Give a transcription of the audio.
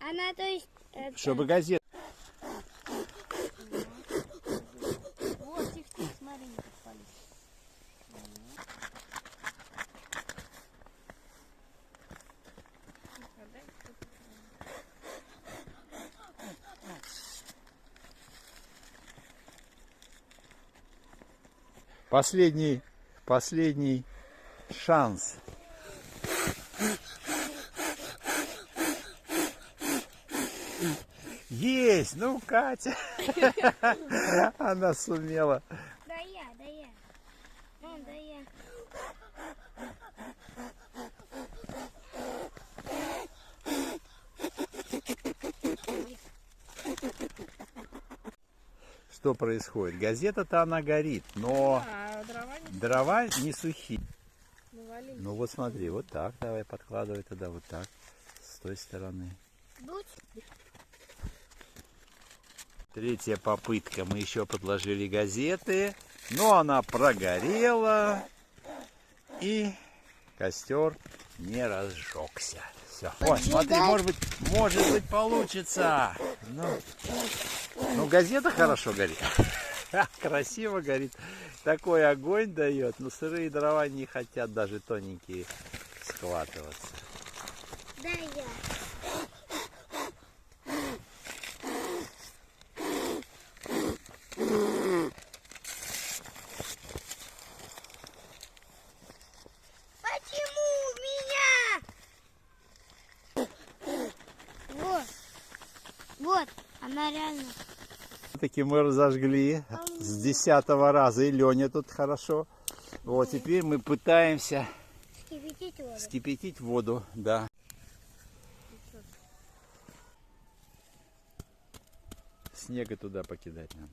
Она, то есть... Чтобы газет. Вот, тихо, смотри, не подпались. Последний шанс. Есть! Ну, Катя! Она сумела. Да я. Вон, да я. Что происходит? Газета-то она горит, но А дрова не сухие. навалились. Ну вот смотри, вот так давай подкладывай туда, вот так, с той стороны. Дуть. Третья попытка. Мы еще подложили газеты, но она прогорела, и костер не разжегся. Все. О, смотри, может быть получится. Ну, газета хорошо горит. Красиво горит. Такой огонь дает. Но сырые дрова не хотят даже тоненькие схватываться. Да я. Почему у меня? Вот, она реально. Все-таки мы разожгли с 10-го раза. И Леня тут хорошо. Вот теперь мы пытаемся вскипятить воду. Да. Снега туда покидать надо.